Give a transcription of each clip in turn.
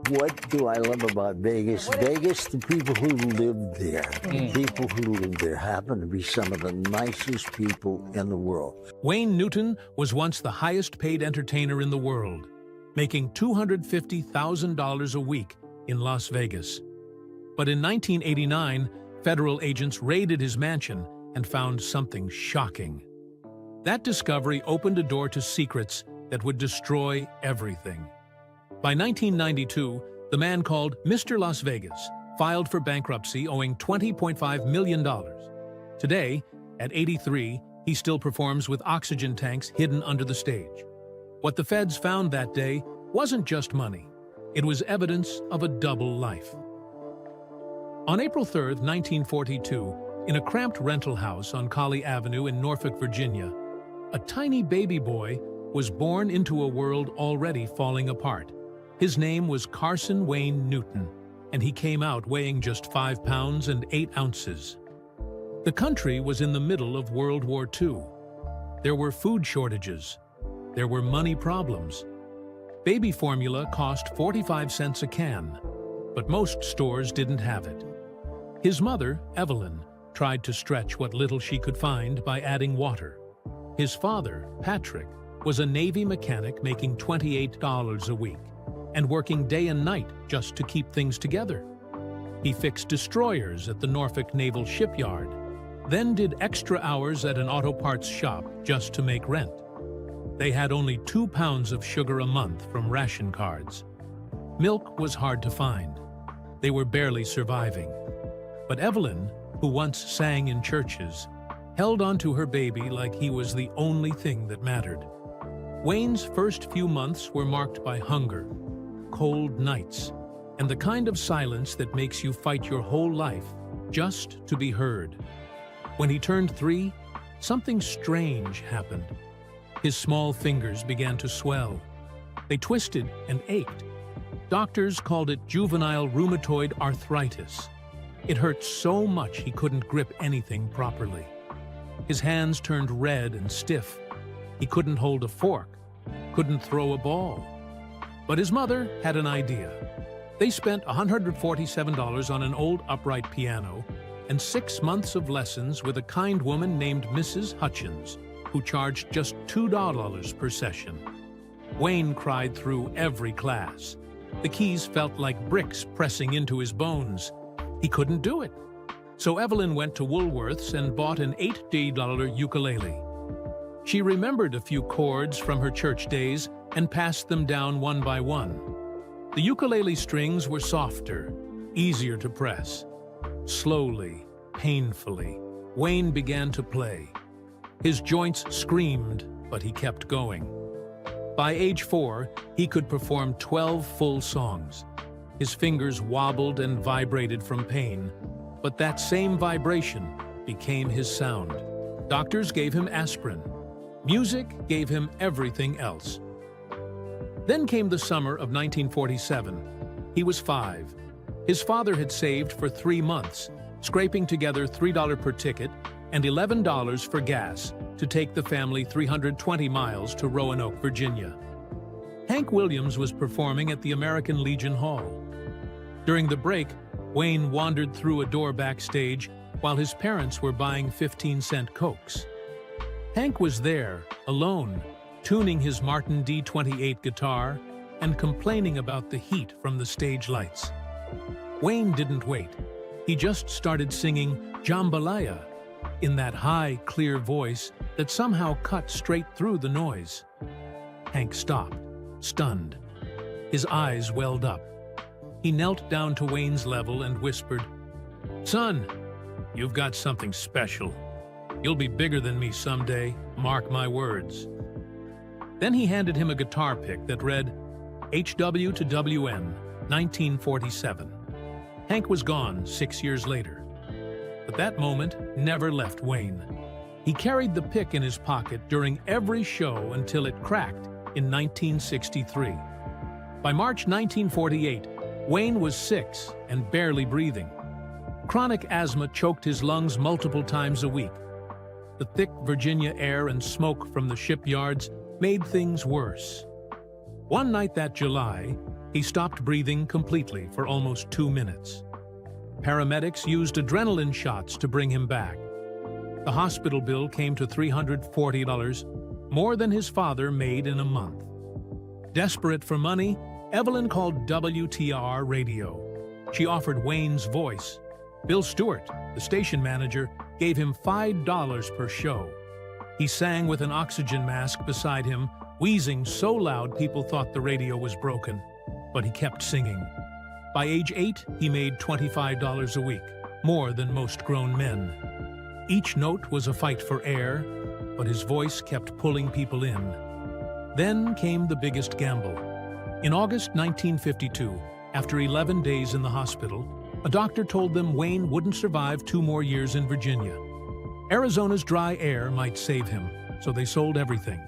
What do I love about Vegas? Vegas, the people who live there, the people who live there happen to be some of the nicest people in the world. Wayne Newton was once the highest paid entertainer in the world, making $250,000 a week in Las Vegas. But in 1989, federal agents raided his mansion and found something shocking. That discovery opened a door to secrets that would destroy everything. By 1992, the man called Mr. Las Vegas filed for bankruptcy, owing $20.5 million. Today, at 83, he still performs with oxygen tanks hidden under the stage. What the feds found that day wasn't just money. It was evidence of a double life. On April 3, 1942, in a cramped rental house on Colley Avenue in Norfolk, Virginia, a tiny baby boy was born into a world already falling apart. His name was Carson Wayne Newton, and he came out weighing just 5 pounds and 8 ounces. The country was in the middle of World War II. There were food shortages. There were money problems. Baby formula cost 45 cents a can, but most stores didn't have it. His mother, Evelyn, tried to stretch what little she could find by adding water. His father, Patrick, was a Navy mechanic making $28 a week and working day and night just to keep things together. He fixed destroyers at the Norfolk Naval Shipyard, then did extra hours at an auto parts shop just to make rent. They had only 2 pounds of sugar a month from ration cards. Milk was hard to find. They were barely surviving. But Evelyn, who once sang in churches, held on to her baby like he was the only thing that mattered. Wayne's first few months were marked by hunger, cold nights, and the kind of silence that makes you fight your whole life just to be heard. When he turned 3, something strange happened. His small fingers began to swell. They twisted and ached. Doctors called it juvenile rheumatoid arthritis. It hurt so much he couldn't grip anything properly. His hands turned red and stiff. He couldn't hold a fork, couldn't throw a ball. But his mother had an idea. They spent $147 on an old upright piano and 6 months of lessons with a kind woman named Mrs. Hutchins, who charged just $2 per session. Wayne cried through every class. The keys felt like bricks pressing into his bones. He couldn't do it. So Evelyn went to Woolworths and bought an $8 ukulele. She remembered a few chords from her church days and passed them down one by one. The ukulele strings were softer, easier to press. Slowly, painfully, Wayne began to play. His joints screamed, but he kept going. By age 4, he could perform 12 full songs. His fingers wobbled and vibrated from pain, but that same vibration became his sound. Doctors gave him aspirin. Music gave him everything else. Then came the summer of 1947. He was 5. His father had saved for 3 months, scraping together $3 per ticket and $11 for gas to take the family 320 miles to Roanoke, Virginia. Hank Williams was performing at the American Legion Hall. During the break, Wayne wandered through a door backstage while his parents were buying 15-cent Cokes. Hank was there, alone, tuning his Martin D28 guitar and complaining about the heat from the stage lights. Wayne didn't wait. He just started singing Jambalaya in that high, clear voice that somehow cut straight through the noise. Hank stopped, stunned. His eyes welled up. He knelt down to Wayne's level and whispered, "Son, you've got something special. You'll be bigger than me someday, mark my words." Then he handed him a guitar pick that read, HW to WM, 1947. Hank was gone 6 years later. But that moment never left Wayne. He carried the pick in his pocket during every show until it cracked in 1963. By March 1948, Wayne was 6 and barely breathing. Chronic asthma choked his lungs multiple times a week. The thick Virginia air and smoke from the shipyards made things worse. One night that July, he stopped breathing completely for almost 2 minutes. Paramedics used adrenaline shots to bring him back. The hospital bill came to $340, more than his father made in a month. Desperate for money, Evelyn called WTR Radio. She offered Wayne's voice. Bill Stewart, the station manager, gave him $5 per show. He sang with an oxygen mask beside him, wheezing so loud people thought the radio was broken. But he kept singing. By age 8, he made $25 a week, more than most grown men. Each note was a fight for air, but his voice kept pulling people in. Then came the biggest gamble. In August 1952, after 11 days in the hospital, a doctor told them Wayne wouldn't survive 2 more years in Virginia. Arizona's dry air might save him, so they sold everything.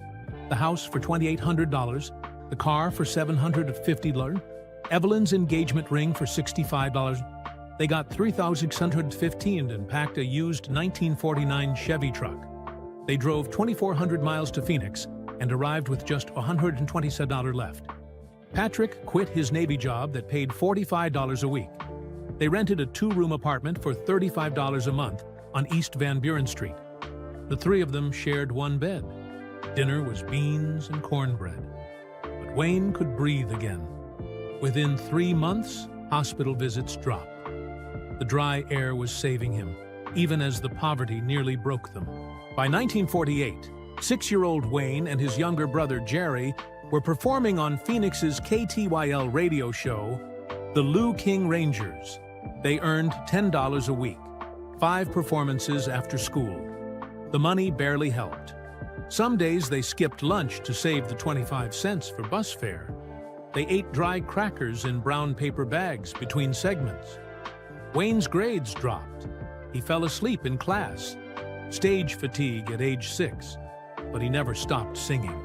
The house for $2,800, the car for $750, Evelyn's engagement ring for $65. They got $3,615 and packed a used 1949 Chevy truck. They drove 2,400 miles to Phoenix and arrived with just $127 left. Patrick quit his Navy job that paid $45 a week. They rented a 2-room apartment for $35 a month on East Van Buren Street. The 3 of them shared one bed. Dinner was beans and cornbread. But Wayne could breathe again. Within 3 months, hospital visits dropped. The dry air was saving him, even as the poverty nearly broke them. By 1948, 6-year-old Wayne and his younger brother Jerry were performing on Phoenix's KTYL radio show, The Lou King Rangers. They earned $10 a week, 5 performances after school. The money barely helped. Some days they skipped lunch to save the 25 cents for bus fare. They ate dry crackers in brown paper bags between segments. Wayne's grades dropped. He fell asleep in class. Stage fatigue at age 6, but he never stopped singing.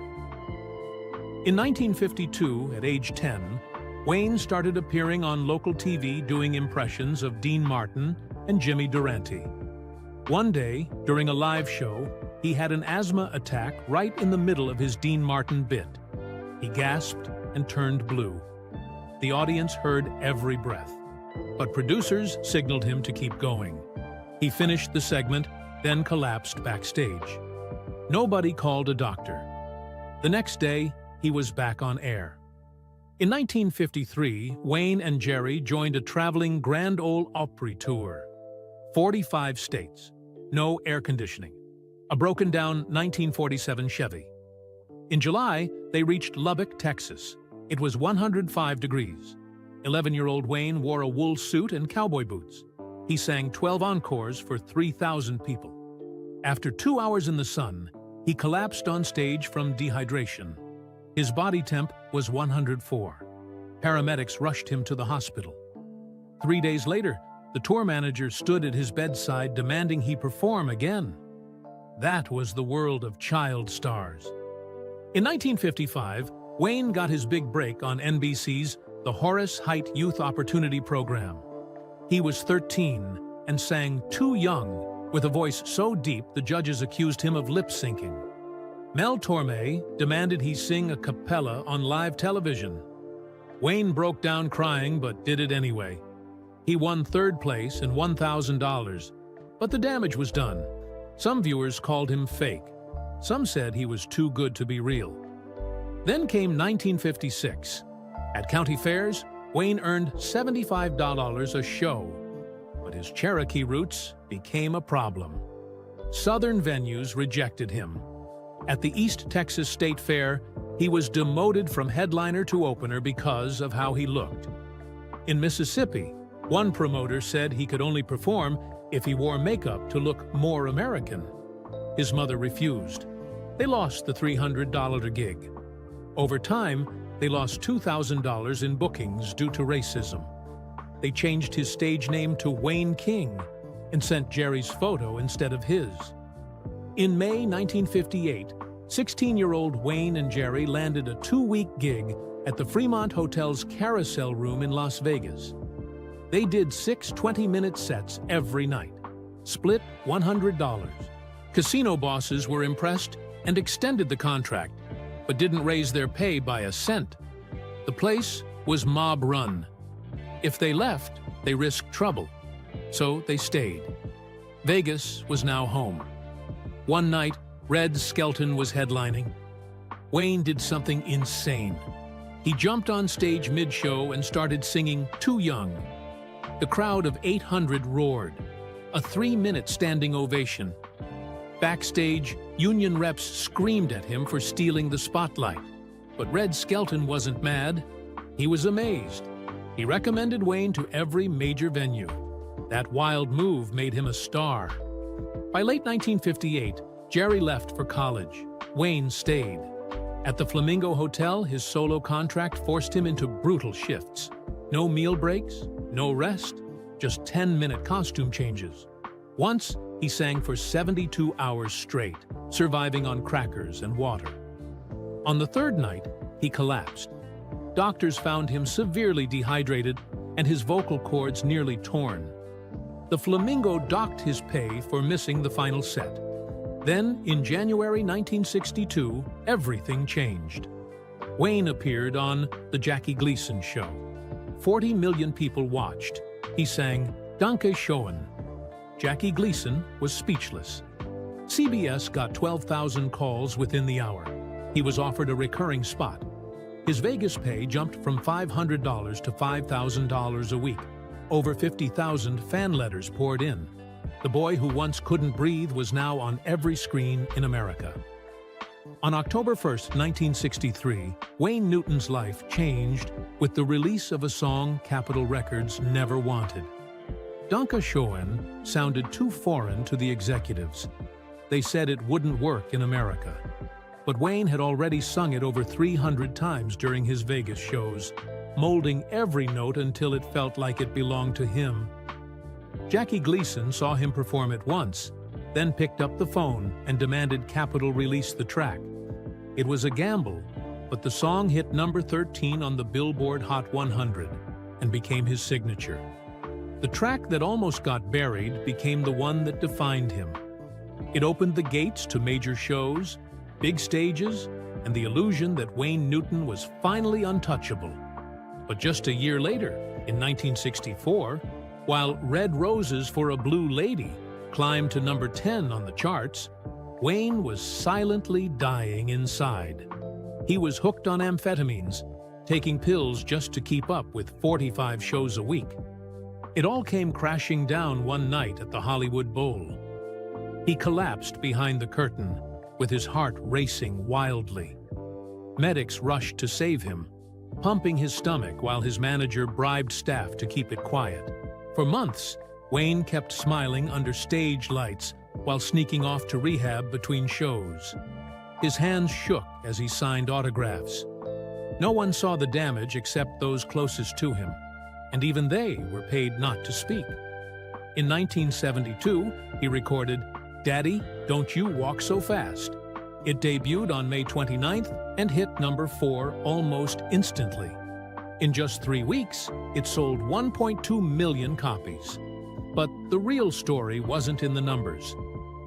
In 1952, at age 10, Wayne started appearing on local TV doing impressions of Dean Martin and Jimmy Durante. One day, during a live show, he had an asthma attack right in the middle of his Dean Martin bit. He gasped and turned blue. The audience heard every breath, but producers signaled him to keep going. He finished the segment, then collapsed backstage. Nobody called a doctor. The next day, he was back on air. In 1953, Wayne and Jerry joined a traveling Grand Ole Opry tour. 45 states, no air conditioning, a broken-down 1947 Chevy. In July, they reached Lubbock, Texas. It was 105 degrees. 11-year-old Wayne wore a wool suit and cowboy boots. He sang 12 encores for 3,000 people. After 2 hours in the sun, he collapsed on stage from dehydration. His body temp was 104. Paramedics rushed him to the hospital. 3 days later, the tour manager stood at his bedside demanding he perform again. That was the world of child stars. In 1955, Wayne got his big break on NBC's The Horace Heidt Youth Opportunity Program. He was 13 and sang Too Young with a voice so deep the judges accused him of lip-syncing. Mel Torme demanded he sing a cappella on live television. Wayne broke down crying but did it anyway. He won 3rd place and $1,000, but the damage was done. Some viewers called him fake. Some said he was too good to be real. Then came 1956. At county fairs, Wayne earned $75 a show, but his Cherokee roots became a problem. Southern venues rejected him. At the East Texas State Fair, he was demoted from headliner to opener because of how he looked. In Mississippi, one promoter said he could only perform if he wore makeup to look more American. His mother refused. They lost the $300 gig. Over time, they lost $2,000 in bookings due to racism. They changed his stage name to Wayne King and sent Jerry's photo instead of his. In May 1958, 16-year-old Wayne and Jerry landed a 2-week gig at the Fremont Hotel's Carousel Room in Las Vegas. They did 6 20-minute sets every night, split $100. Casino bosses were impressed and extended the contract, but didn't raise their pay by a cent. The place was mob-run. If they left, they risked trouble, so they stayed. Vegas was now home. One night, Red Skelton was headlining. Wayne did something insane. He jumped on stage mid-show and started singing Too Young. The crowd of 800 roared. A 3-minute standing ovation. Backstage, union reps screamed at him for stealing the spotlight. But Red Skelton wasn't mad. He was amazed. He recommended Wayne to every major venue. That wild move made him a star. By late 1958, Jerry left for college. Wayne stayed. At the Flamingo Hotel, his solo contract forced him into brutal shifts. No meal breaks, no rest, just 10-minute costume changes. Once, he sang for 72 hours straight, surviving on crackers and water. On the third night, he collapsed. Doctors found him severely dehydrated and his vocal cords nearly torn. The Flamingo docked his pay for missing the final set. Then, in January 1962, everything changed. Wayne appeared on The Jackie Gleason Show. 40 million people watched. He sang Danke Schoen. Jackie Gleason was speechless. CBS got 12,000 calls within the hour. He was offered a recurring spot. His Vegas pay jumped from $500 to $5,000 a week. Over 50,000 fan letters poured in. The boy who once couldn't breathe was now on every screen in America. On October 1, 1963, Wayne Newton's life changed with the release of a song Capitol Records never wanted. Danke Schoen sounded too foreign to the executives. They said it wouldn't work in America. But Wayne had already sung it over 300 times during his Vegas shows, molding every note until it felt like it belonged to him. Jackie Gleason saw him perform it once, then picked up the phone and demanded Capitol release the track. It was a gamble, but the song hit number 13 on the Billboard Hot 100 and became his signature. The track that almost got buried became the one that defined him. It opened the gates to major shows, big stages, and the illusion that Wayne Newton was finally untouchable. But just a year later, in 1964, while Red Roses for a Blue Lady climbed to number 10 on the charts, Wayne was silently dying inside. He was hooked on amphetamines, taking pills just to keep up with 45 shows a week. It all came crashing down one night at the Hollywood Bowl. He collapsed behind the curtain, with his heart racing wildly. Medics rushed to save him, pumping his stomach while his manager bribed staff to keep it quiet. For months, Wayne kept smiling under stage lights while sneaking off to rehab between shows. His hands shook as he signed autographs. No one saw the damage except those closest to him, and even they were paid not to speak. In 1972, he recorded Daddy, Don't You Walk So Fast. It debuted on May 29th and hit number 4 almost instantly. In just 3 weeks, it sold 1.2 million copies. But the real story wasn't in the numbers.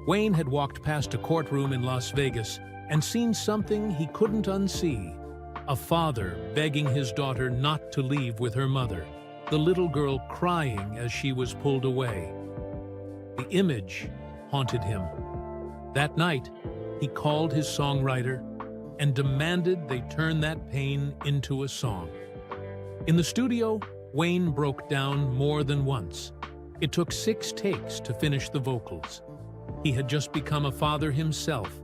Wayne had walked past a courtroom in Las Vegas and seen something he couldn't unsee. A father begging his daughter not to leave with her mother, the little girl crying as she was pulled away. The image haunted him. That night, he called his songwriter and demanded they turn that pain into a song. In the studio, Wayne broke down more than once. It took 6 takes to finish the vocals. He had just become a father himself,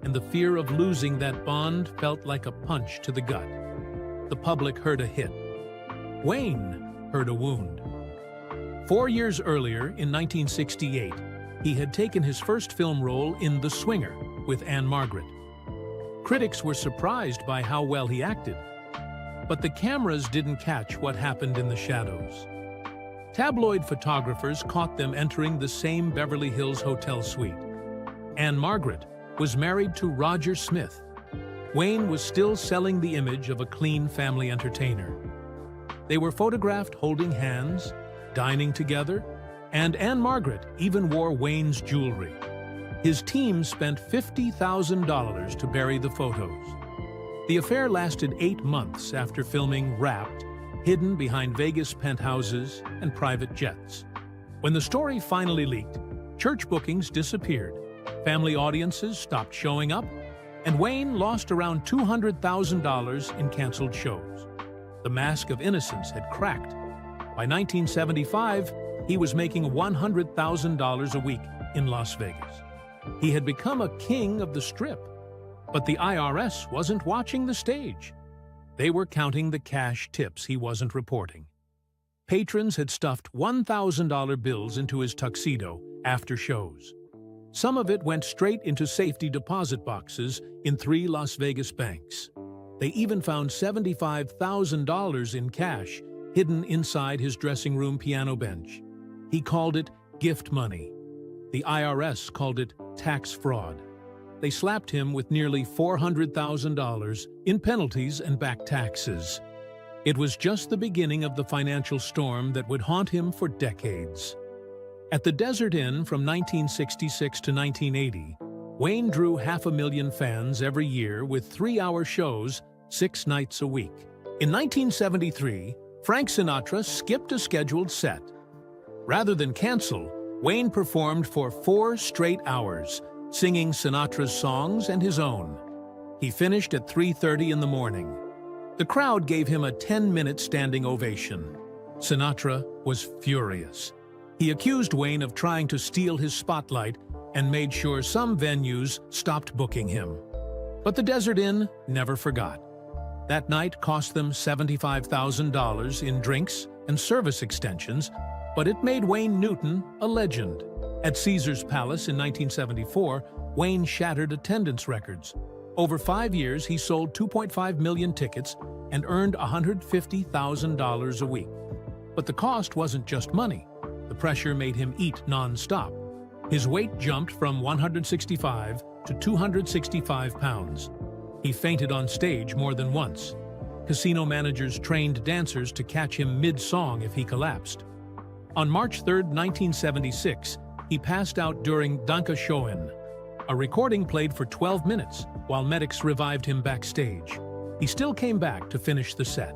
and the fear of losing that bond felt like a punch to the gut. The public heard a hit. Wayne heard a wound. 4 years earlier, in 1968, he had taken his first film role in The Swinger with Anne Margaret. Critics were surprised by how well he acted, but the cameras didn't catch what happened in the shadows. Tabloid photographers caught them entering the same Beverly Hills hotel suite. Anne Margaret was married to Roger Smith. Wayne was still selling the image of a clean family entertainer. They were photographed holding hands, dining together, and Anne Margaret even wore Wayne's jewelry. His team spent $50,000 to bury the photos. The affair lasted 8 months after filming Wrapped, hidden behind Vegas penthouses and private jets. When the story finally leaked, church bookings disappeared, family audiences stopped showing up, and Wayne lost around $200,000 in canceled shows. The mask of innocence had cracked. By 1975, he was making $100,000 a week in Las Vegas. He had become a king of the Strip. But the IRS wasn't watching the stage. They were counting the cash tips he wasn't reporting. Patrons had stuffed $1,000 bills into his tuxedo after shows. Some of it went straight into safety deposit boxes in 3 Las Vegas banks. They even found $75,000 in cash hidden inside his dressing room piano bench. He called it gift money. The IRS called it tax fraud. They slapped him with nearly $400,000 in penalties and back taxes. It was just the beginning of the financial storm that would haunt him for decades. At the Desert Inn from 1966 to 1980, Wayne drew 500,000 fans every year with 3-hour shows 6 nights a week. In 1973, Frank Sinatra skipped a scheduled set. Rather than cancel, Wayne performed for 4 straight hours, singing Sinatra's songs and his own. He finished at 3:30 in the morning. The crowd gave him a 10-minute standing ovation. Sinatra was furious. He accused Wayne of trying to steal his spotlight and made sure some venues stopped booking him. But the Desert Inn never forgot. That night cost them $75,000 in drinks and service extensions, but it made Wayne Newton a legend. At Caesar's Palace in 1974, Wayne shattered attendance records. Over 5 years, he sold 2.5 million tickets and earned $150,000 a week. But the cost wasn't just money. The pressure made him eat non-stop. His weight jumped from 165 to 265 pounds. He fainted on stage more than once. Casino managers trained dancers to catch him mid-song if he collapsed. On March 3, 1976, he passed out during Danke Schoen. A recording played for 12 minutes while medics revived him backstage. He still came back to finish the set.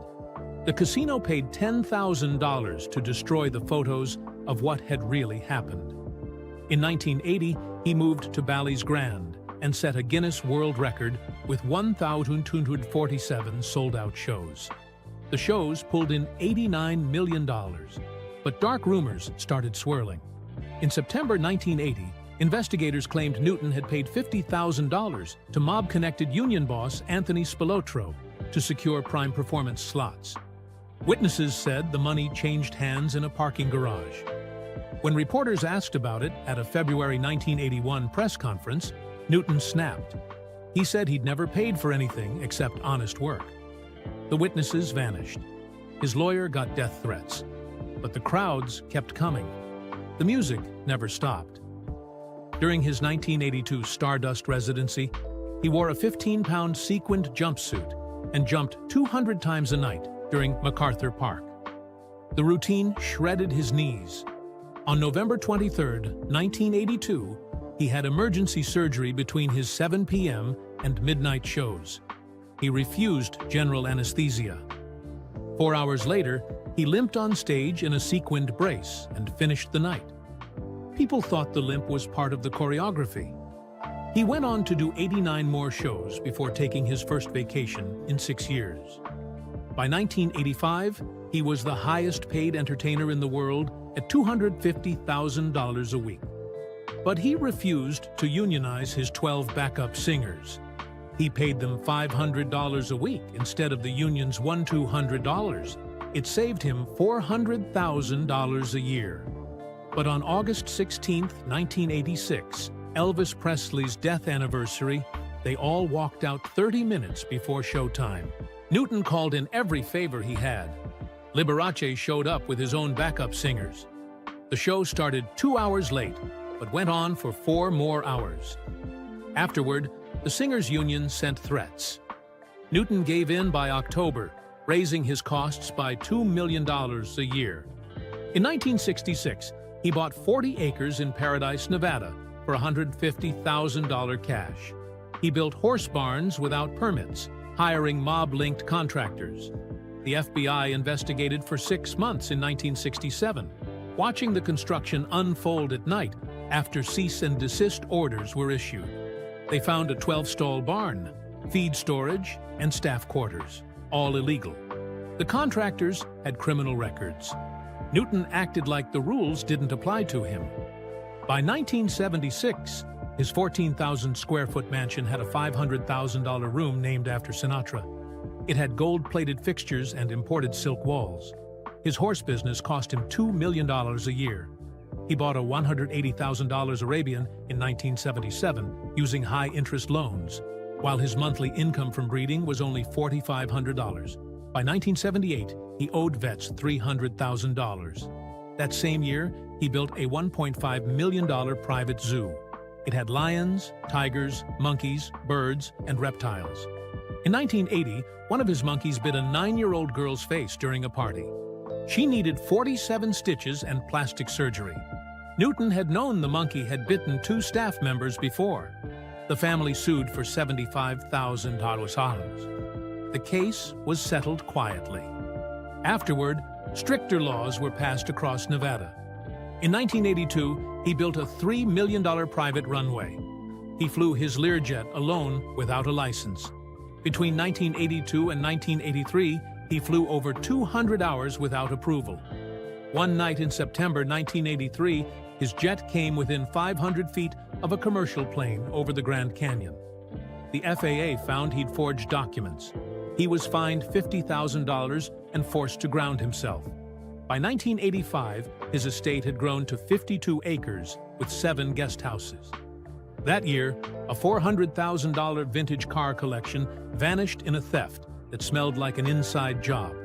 The casino paid $10,000 to destroy the photos of what had really happened. In 1980, he moved to Bally's Grand and set a Guinness World Record with 1,247 sold-out shows. The shows pulled in $89 million, but dark rumors started swirling. In September 1980, investigators claimed Newton had paid $50,000 to mob-connected union boss Anthony Spilotro to secure prime performance slots. Witnesses said the money changed hands in a parking garage. When reporters asked about it at a February 1981 press conference, Newton snapped. He said he'd never paid for anything except honest work. The witnesses vanished. His lawyer got death threats, but the crowds kept coming. The music never stopped. During his 1982 Stardust residency, he wore a 15-pound sequined jumpsuit and jumped 200 times a night during MacArthur Park. The routine shredded his knees. On November 23, 1982, he had emergency surgery between his 7 p.m. and midnight shows. He refused general anesthesia. 4 hours later, he limped on stage in a sequined brace and finished the night. People thought the limp was part of the choreography. He went on to do 89 more shows before taking his first vacation in 6 years. By 1985, he was the highest-paid entertainer in the world at $250,000 a week. But he refused to unionize his 12 backup singers. He paid them $500 a week instead of the union's $1,200. It saved him $400,000 a year. But on August 16, 1986, Elvis Presley's death anniversary, they all walked out 30 minutes before showtime. Newton called in every favor he had. Liberace showed up with his own backup singers. The show started 2 hours late, but went on for 4 more hours. Afterward, the Singers Union sent threats. Newton gave in by October, raising his costs by $2 million a year. In 1966, he bought 40 acres in Paradise, Nevada, for $150,000 cash. He built horse barns without permits, hiring mob-linked contractors. The FBI investigated for 6 months in 1967, watching the construction unfold at night after cease and desist orders were issued. They found a 12-stall barn, feed storage, and staff quarters, all illegal. The contractors had criminal records. Newton acted like the rules didn't apply to him. By 1976, his 14,000-square-foot mansion had a $500,000 room named after Sinatra. It had gold-plated fixtures and imported silk walls. His horse business cost him $2 million a year. He bought a $180,000 Arabian in 1977 using high-interest loans, while his monthly income from breeding was only $4,500. By 1978, he owed vets $300,000. That same year, he built a $1.5 million private zoo. It had lions, tigers, monkeys, birds, and reptiles. In 1980, one of his monkeys bit a 9-year-old girl's face during a party. She needed 47 stitches and plastic surgery. Newton had known the monkey had bitten 2 staff members before. The family sued for $75,000. The case was settled quietly. Afterward, stricter laws were passed across Nevada. In 1982, he built a $3 million private runway. He flew his Learjet alone without a license. Between 1982 and 1983, he flew over 200 hours without approval. One night in September 1983, his jet came within 500 feet of a commercial plane over the Grand Canyon. The FAA found he'd forged documents. He was fined $50,000 and forced to ground himself. By 1985, his estate had grown to 52 acres with 7 guest houses. That year, a $400,000 vintage car collection vanished in a theft that smelled like an inside job.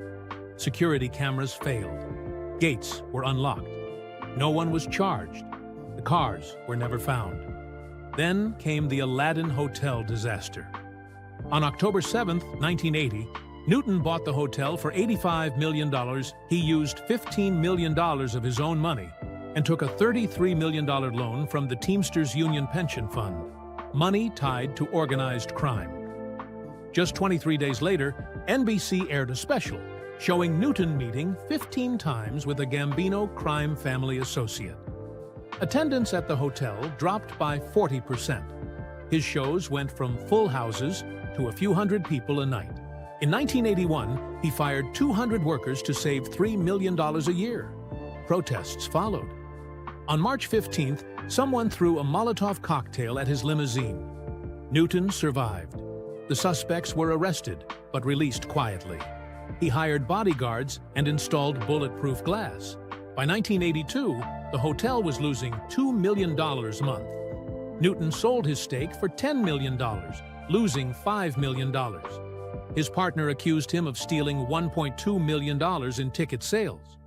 Security cameras failed. Gates were unlocked. No one was charged. The cars were never found. Then came the Aladdin Hotel disaster. On October 7, 1980, Newton bought the hotel for $85 million. He used $15 million of his own money and took a $33 million loan from the Teamsters Union Pension Fund, money tied to organized crime. Just 23 days later, NBC aired a special showing Newton meeting 15 times with a Gambino crime family associate. Attendance at the hotel dropped by 40%. His shows went from full houses to a few hundred people a night. In 1981, he fired 200 workers to save $3 million a year. Protests followed. On March 15th, someone threw a Molotov cocktail at his limousine. Newton survived. The suspects were arrested, but released quietly. He hired bodyguards and installed bulletproof glass. By 1982, the hotel was losing $2 million a month. Newton sold his stake for $10 million, losing $5 million. His partner accused him of stealing $1.2 million in ticket sales.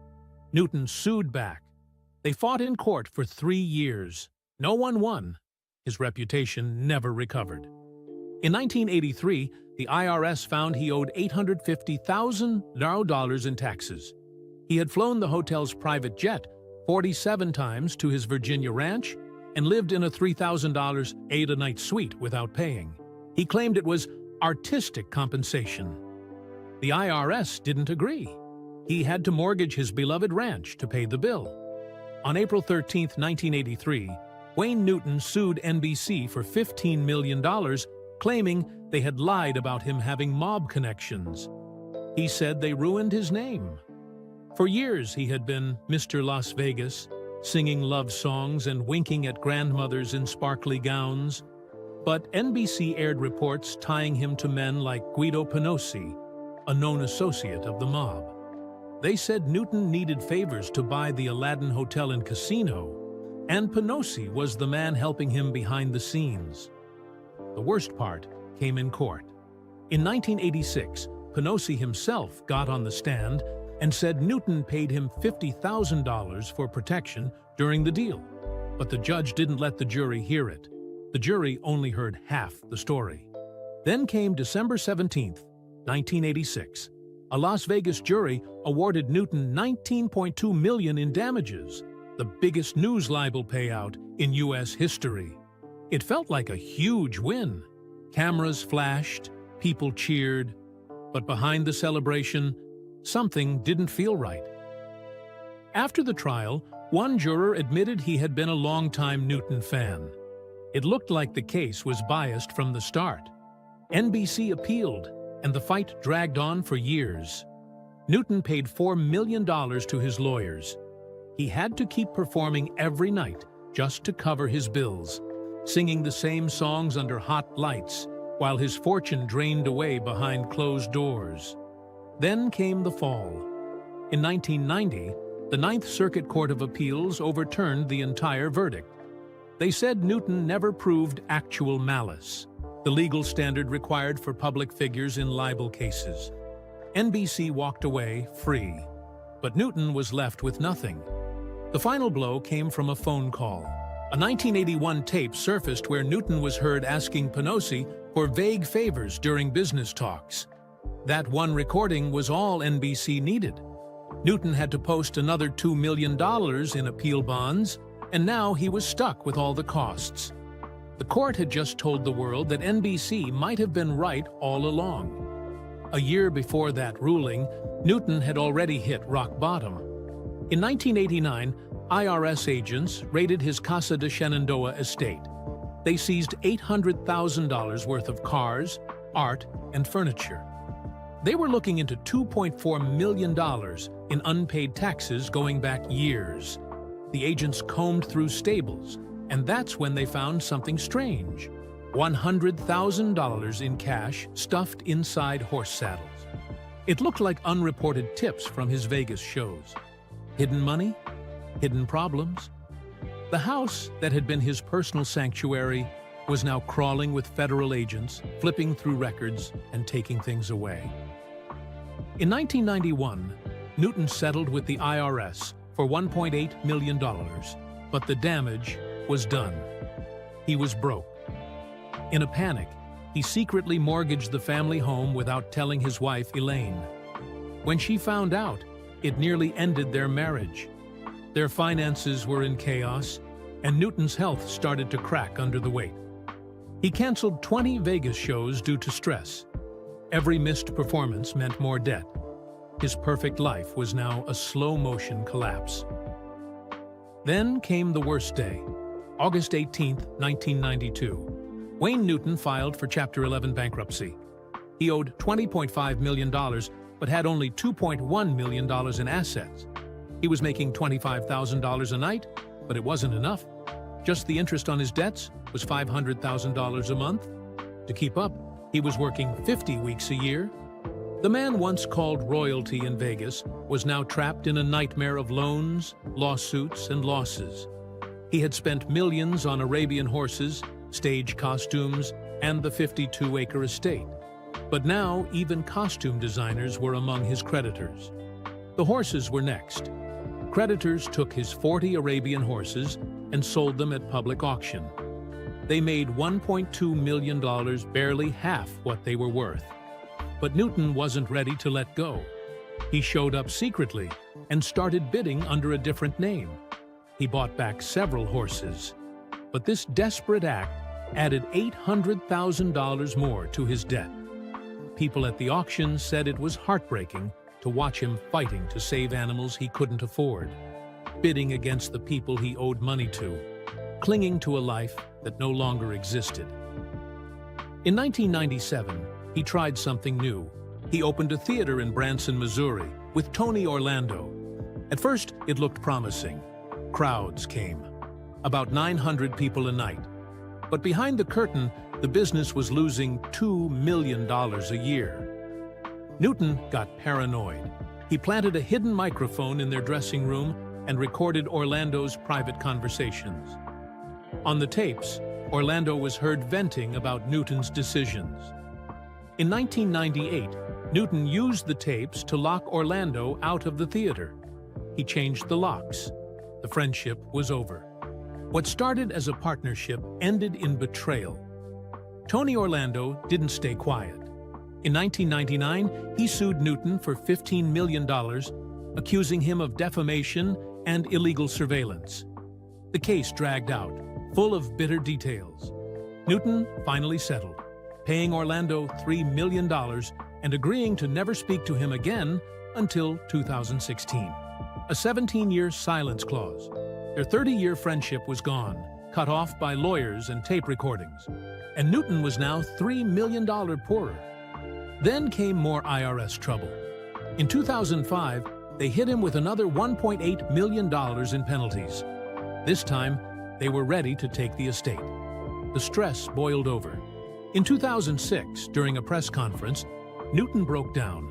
Newton sued back. They fought in court for 3 years. No one won. His reputation never recovered. In 1983, the IRS found he owed $850,000 in taxes. He had flown the hotel's private jet 47 times to his Virginia ranch and lived in a $3,000 a-night suite without paying. He claimed it was artistic compensation. The IRS didn't agree. He had to mortgage his beloved ranch to pay the bill. On April 13, 1983, Wayne Newton sued NBC for $15 million, claiming they had lied about him having mob connections. He said they ruined his name. For years, he had been Mr. Las Vegas, singing love songs and winking at grandmothers in sparkly gowns. But NBC aired reports tying him to men like Guido Penosi, a known associate of the mob. They said Newton needed favors to buy the Aladdin Hotel and Casino, and Penosi was the man helping him behind the scenes. The worst part came in court. In 1986, Penosi himself got on the stand and said Newton paid him $50,000 for protection during the deal. But the judge didn't let the jury hear it. The jury only heard half the story. Then came December 17, 1986. A Las Vegas jury awarded Newton $19.2 million in damages, the biggest news libel payout in U.S. history. It felt like a huge win. Cameras flashed, People cheered, but behind the celebration, something didn't feel right. After the trial, one juror admitted he had been a longtime Newton fan. It looked like the case was biased from the start. NBC appealed, and the fight dragged on for years. Newton paid $4 million to his lawyers. He had to keep performing every night just to cover his bills, singing the same songs under hot lights, while his fortune drained away behind closed doors. Then came the fall. In 1990, the Ninth Circuit Court of Appeals overturned the entire verdict. They said Newton never proved actual malice, the legal standard required for public figures in libel cases. NBC walked away free, but Newton was left with nothing. The final blow came from a phone call. A 1981 tape surfaced where Newton was heard asking Pelosi for vague favors during business talks. That one recording was all NBC needed. Newton had to post another $2 million in appeal bonds, and now he was stuck with all the costs. The court had just told the world that NBC might have been right all along. A year before that ruling, Newton had already hit rock bottom. In 1989, IRS agents raided his Casa de Shenandoah estate. They seized $800,000 worth of cars, art, and furniture. They were looking into $2.4 million in unpaid taxes going back years. The agents combed through stables, and that's when they found something strange. $100,000 in cash stuffed inside horse saddles. It looked like unreported tips from his Vegas shows. Hidden money? Hidden problems? The house that had been his personal sanctuary was now crawling with federal agents, flipping through records and taking things away. In 1991, Newton settled with the IRS for $1.8 million, but the damage was done. He was broke. In a panic, he secretly mortgaged the family home without telling his wife, Elaine. When she found out, it nearly ended their marriage. Their finances were in chaos, and Newton's health started to crack under the weight. He canceled 20 Vegas shows due to stress. Every missed performance meant more debt. His perfect life was now a slow-motion collapse. Then came the worst day, August 18, 1992. Wayne Newton filed for Chapter 11 bankruptcy. He owed $20.5 million, but had only $2.1 million in assets. He was making $25,000 a night, but it wasn't enough. Just the interest on his debts was $500,000 a month. To keep up, he was working 50 weeks a year. The man once called royalty in Vegas was now trapped in a nightmare of loans, lawsuits, and losses. He had spent millions on Arabian horses, stage costumes, and the 52-acre estate. But now even costume designers were among his creditors. The horses were next. Creditors took his 40 Arabian horses and sold them at public auction. They made $1.2 million, barely half what they were worth. But Newton wasn't ready to let go. He showed up secretly and started bidding under a different name. He bought back several horses. But this desperate act added $800,000 more to his debt. People at the auction said it was heartbreaking to watch him fighting to save animals he couldn't afford, bidding against the people he owed money to, clinging to a life that no longer existed. In 1997, he tried something new. He opened a theater in Branson, Missouri, with Tony Orlando. At first, it looked promising. Crowds came, about 900 people a night. But behind the curtain, the business was losing $2 million a year. Newton got paranoid. He planted a hidden microphone in their dressing room and recorded Orlando's private conversations. On the tapes, Orlando was heard venting about Newton's decisions. In 1998, Newton used the tapes to lock Orlando out of the theater. He changed the locks. The friendship was over. What started as a partnership ended in betrayal. Tony Orlando didn't stay quiet. In 1999, he sued Newton for $15 million, accusing him of defamation and illegal surveillance. The case dragged out, full of bitter details. Newton finally settled. paying Orlando $3 million and agreeing to never speak to him again until 2016. A 17-year silence clause. Their 30-year friendship was gone, cut off by lawyers and tape recordings. And Newton was now $3 million poorer. Then came more IRS trouble. In 2005, they hit him with another $1.8 million in penalties. This time, they were ready to take the estate. The stress boiled over. In 2006, during a press conference, Newton broke down.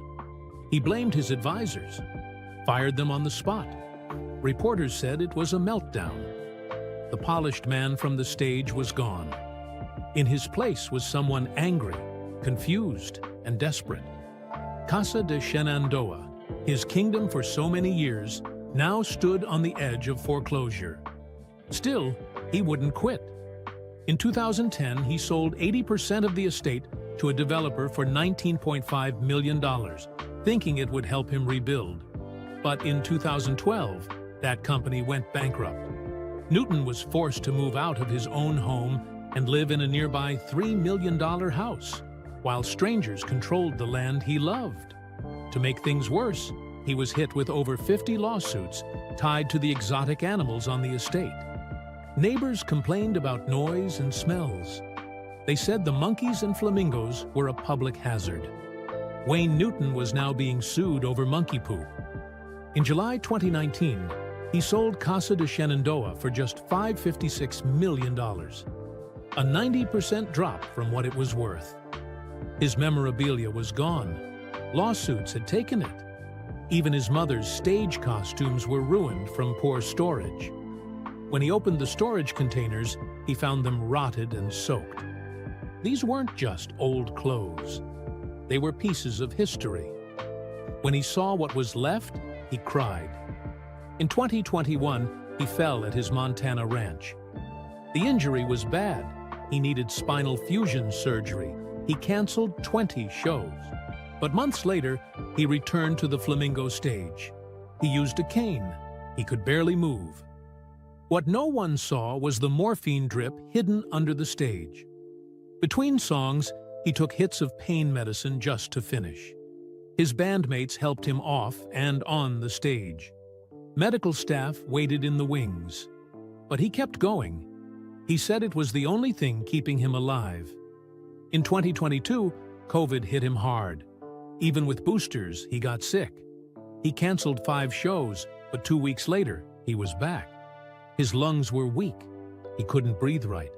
He blamed his advisors, fired them on the spot. Reporters said it was a meltdown. The polished man from the stage was gone. In his place was someone angry, confused, and desperate. Casa de Shenandoah, his kingdom for so many years, now stood on the edge of foreclosure. Still, he wouldn't quit. In 2010, he sold 80% of the estate to a developer for $19.5 million, thinking it would help him rebuild. But in 2012, that company went bankrupt. Newton was forced to move out of his own home and live in a nearby $3 million house, while strangers controlled the land he loved. To make things worse, he was hit with over 50 lawsuits tied to the exotic animals on the estate. Neighbors complained about noise and smells. They said the monkeys and flamingos were a public hazard. Wayne Newton was now being sued over monkey poop. In July 2019, he sold Casa de Shenandoah for just $556 million, a 90% drop from what it was worth. His memorabilia was gone. Lawsuits had taken it. Even his mother's stage costumes were ruined from poor storage. When he opened the storage containers, he found them rotted and soaked. These weren't just old clothes. They were pieces of history. When he saw what was left, he cried. In 2021, he fell at his Montana ranch. The injury was bad. He needed spinal fusion surgery. He canceled 20 shows. But months later, he returned to the Flamingo stage. He used a cane. He could barely move. What no one saw was the morphine drip hidden under the stage. Between songs, he took hits of pain medicine just to finish. His bandmates helped him off and on the stage. Medical staff waited in the wings. But he kept going. He said it was the only thing keeping him alive. In 2022, COVID hit him hard. Even with boosters, he got sick. He canceled 5 shows, but 2 weeks later, he was back. His lungs were weak. He couldn't breathe right.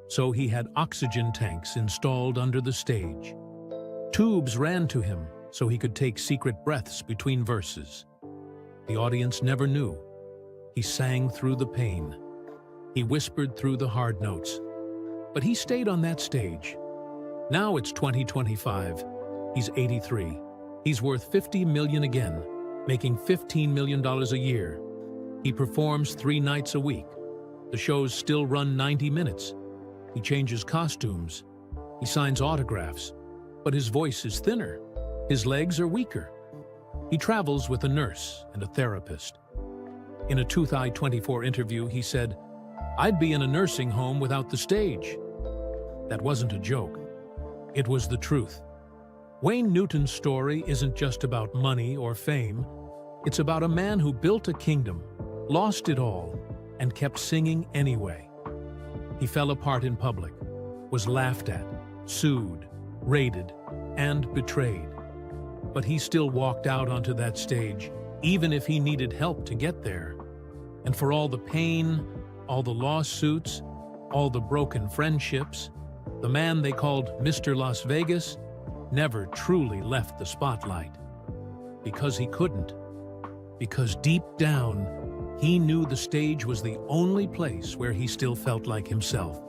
So he had oxygen tanks installed under the stage. Tubes ran to him so he could take secret breaths between verses. The audience never knew. He sang through the pain. He whispered through the hard notes. But he stayed on that stage. Now it's 2025. He's 83. He's worth $50 million again, making $15 million a year. He performs 3 nights a week. The shows still run 90 minutes. He changes costumes. He signs autographs. But his voice is thinner. His legs are weaker. He travels with a nurse and a therapist. In a Tooth Eye 24 interview, he said, "I'd be in a nursing home without the stage." That wasn't a joke. It was the truth. Wayne Newton's story isn't just about money or fame. It's about a man who built a kingdom, lost it all, and kept singing anyway. He fell apart in public, was laughed at, sued, raided, and betrayed. But he still walked out onto that stage, even if he needed help to get there. And for all the pain, all the lawsuits, all the broken friendships, the man they called Mr. Las Vegas never truly left the spotlight. Because he couldn't. Because deep down, he knew the stage was the only place where he still felt like himself.